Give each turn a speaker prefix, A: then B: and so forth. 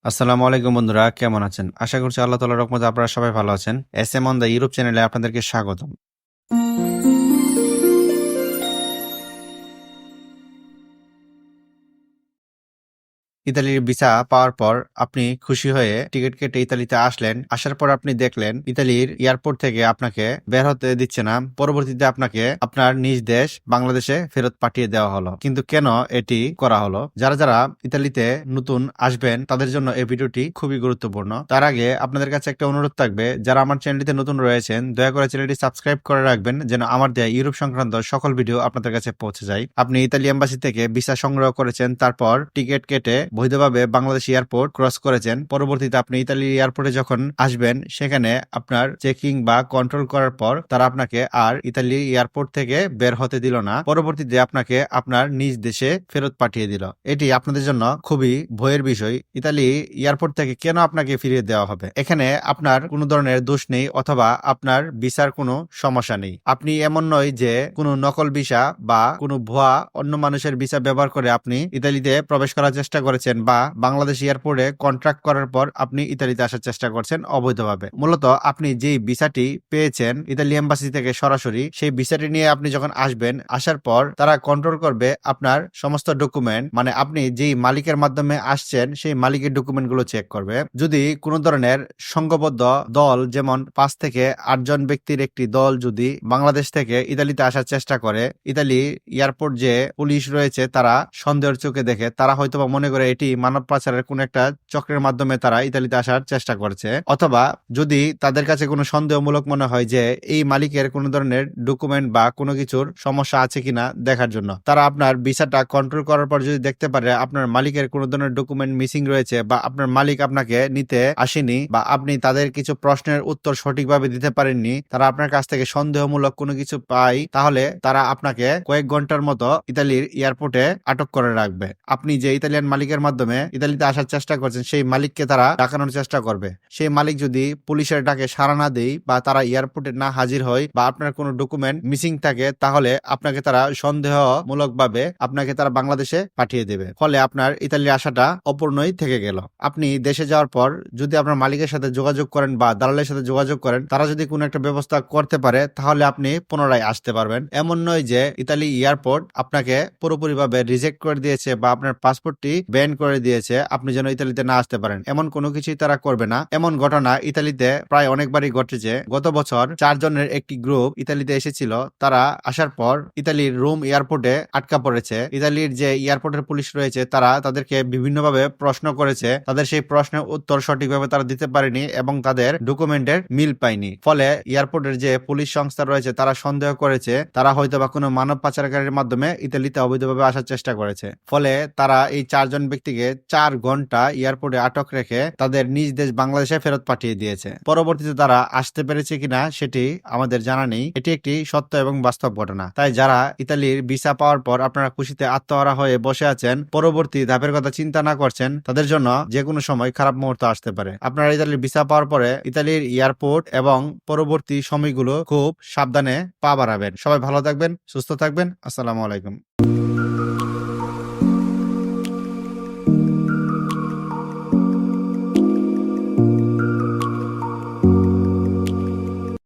A: আসসালামু আলাইকুম বন্ধুরা, কেমন আছেন? আশা করছি আল্লাহ তাআলার রহমতে আপনারা সবাই ভালো আছেন। S M on the Europe চ্যানেলে আপনাদেরকে স্বাগতম। ইতালির ভিসা পাওয়ার পর আপনি খুশি হয়ে টিকিট কেটে ইতালিতে আসলেন। আসার পর আপনি দেখলেন ইতালির এয়ারপোর্ট থেকে আপনাকে বের হতে দিচ্ছে না। পরবর্তীতে আপনাকে আপনার নিজ দেশ বাংলাদেশে ফেরত পাঠিয়ে দেওয়া হলো। কিন্তু কেন এটি করা হলো? যারা ইতালিতে নতুন আসবেন তাদের জন্য এই ভিডিওটি খুবই গুরুত্বপূর্ণ। তার আগে আপনাদের কাছে একটা অনুরোধ থাকবে, যারা আমার চ্যানেলটিতে নতুন রয়েছেন দয়া করে চ্যানেলটি সাবস্ক্রাইব করে রাখবেন, যেন আমার দেয়া ইউরোপ সংক্রান্ত সকল ভিডিও আপনাদের কাছে পৌঁছে যায়। আপনি ইতালি এম্বাসি থেকে ভিসা সংগ্রহ করেছেন, তারপর টিকিট কেটে বৈধভাবে বাংলাদেশ এয়ারপোর্ট ক্রস করেছেন। পরবর্তীতে আপনি ইতালি এয়ারপোর্টে যখন আসবেন, সেখানে আপনার চেকিং বা কন্ট্রোল করার পর তারা আপনাকে আর ইতালি এয়ারপোর্ট থেকে বের হতে দিল না। পরবর্তীতে আপনাকে আপনার নিজ দেশে ফেরত পাঠিয়ে দিল। এটি আপনাদের জন্য খুবই ভয়ের বিষয়। ইতালি এয়ারপোর্ট থেকে কেন আপনাকে ফিরিয়ে দেওয়া হবে? এখানে আপনার কোনো ধরনের দোষ নেই অথবা আপনার ভিসার কোনো সমস্যা নেই। আপনি এমন নয় যে কোনো নকল ভিসা বা কোনো ভুয়া অন্য মানুষের ভিসা ব্যবহার করে আপনি ইতালিতে প্রবেশ করার চেষ্টা করেছেন বা বাংলাদেশ এয়ারপোর্টে কন্ট্রাক্ট করার পর আপনি ইতালিতে আসার চেষ্টা করছেন অবৈধভাবে। মূলত আপনি যেই ভিসাটি পেয়েছেন ইতালি এম্বাসি থেকে সরাসরি, সেই ভিসাটি নিয়ে আপনি যখন আসবেন, আসার পর তারা কন্ট্রোল করবে আপনার সমস্ত ডকুমেন্ট, মানে আপনি যেই মালিকের মাধ্যমে আসছেন সেই মালিকের ডকুমেন্ট গুলো চেক করবে। যদি কোনো ধরনের সংঘবদ্ধ দল, যেমন 5 থেকে 8 জন ব্যক্তির একটি দল যদি বাংলাদেশ থেকে ইতালিতে আসার চেষ্টা করে, ইতালি এয়ারপোর্ট যে পুলিশ রয়েছে তারা সন্দেহের চোখে দেখে, তারা হয়তোবা মনে করে এটি মানব পাচারের কোন একটা চক্রের মাধ্যমে তারা ইতালিতে আসার চেষ্টা করছে। অথবা যদি তাদের কাছে কোনো সন্দেহমূলক মনে হয় যে এই মালিকের কোনো ধরনের ডকুমেন্ট বা কোনো কিছুর সমস্যা আছে কিনা দেখার জন্য, তারা আপনার ভিসাটা কন্ট্রোল করার পর যদি দেখতে পারে আপনার মালিকের কোনো ধরনের ডকুমেন্ট মিসিং রয়েছে বা আপনার মালিক আপনাকে নিতে আসেনি বা আপনি তাদের কিছু প্রশ্নের উত্তর সঠিকভাবে দিতে পারেননি, তারা আপনার কাছ থেকে সন্দেহমূলক কোনো কিছু পায়, তাহলে তারা আপনাকে কয়েক ঘন্টার মতো ইতালির এয়ারপোর্টে আটক করে রাখবে। আপনি যে ইতালিয়ান মালিকের মাধ্যমে ইতালিতে আসার চেষ্টা করছেন সেই মালিককে তারা ডাকানোর চেষ্টা করবে। সেই মালিক যদি পুলিশের ডাকে সাড়া না দেয় বা তারা এয়ারপোর্টে না হাজির হয় বা আপনার কোনো ডকুমেন্ট মিসিং থাকে, তাহলে আপনাকে তারা সন্দেহমূলক ভাবে আপনাকে তারা বাংলাদেশে পাঠিয়ে দেবে। ফলে আপনার ইতালি আসাটা অপূর্ণই থেকে গেল। আপনি দেশে যাওয়ার পর যদি আপনার মালিকের সাথে যোগাযোগ করেন বা দালালের সাথে যোগাযোগ করেন, তারা যদি কোনো একটা ব্যবস্থা করতে পারে তাহলে আপনি পুনরায় আসতে পারবেন। এমন নয় যে ইতালি এয়ারপোর্ট আপনাকে পুরোপুরিভাবে রিজেক্ট করে দিয়েছে বা আপনার পাসপোর্টটি ব্যান করে দিয়েছে আপনি যেন ইতালিতে না আসতে পারেন, এমন কোনো কিছুই তারা করবে না। এমন ঘটনা ইতালিতে প্রায় অনেকবারই ঘটেছে। গত বছর 4 জনের একটি গ্রুপ ইতালিতে এসেছিল। তারা আসার পর ইতালির রোম এয়ারপোর্টে আটকা পড়েছে। ইতালির যে এয়ারপোর্টের পুলিশ রয়েছে তারা তাদেরকে বিভিন্নভাবে প্রশ্ন করেছে, তাদের সেই প্রশ্নের উত্তর সঠিকভাবে তারা দিতে পারেনি এবং তাদের ডকুমেন্টের মিল পায়নি। ফলে এয়ারপোর্টের যে পুলিশ সংস্থা রয়েছে তারা সন্দেহ করেছে তারা হয়তো বা কোনো মানব পাচারকারীর মাধ্যমে ইতালিতে অবৈধভাবে আসার চেষ্টা করেছে। ফলে তারা এই 4 জন ব্যক্তিকে 4 ঘন্টা এয়ারপোর্টে আটক রেখে তাদের নিজ দেশ বাংলাদেশে ফেরত পাঠিয়ে দিয়েছে। পরবর্তীতে তারা আসতে পেরেছে কিনা সেটি আমাদের জানা নেই। এটি একটি সত্য এবং বাস্তব ঘটনা। তাই যারা ইতালির ভিসা পাওয়ার পর আপনারা খুশিতে আত্মহারা হয়ে বসে আছেন, পরবর্তী ধাপের কথা চিন্তা না করছেন, তাদের জন্য যে কোনো সময় খারাপ মুহূর্ত আসতে পারে। আপনারা ইতালির ভিসা পাওয়ার পরে ইতালির এয়ারপোর্ট এবং পরবর্তী সময়গুলো খুব সাবধানে পা বাড়াবেন। সবাই ভালো থাকবেন, সুস্থ থাকবেন। আসসালামু আলাইকুম।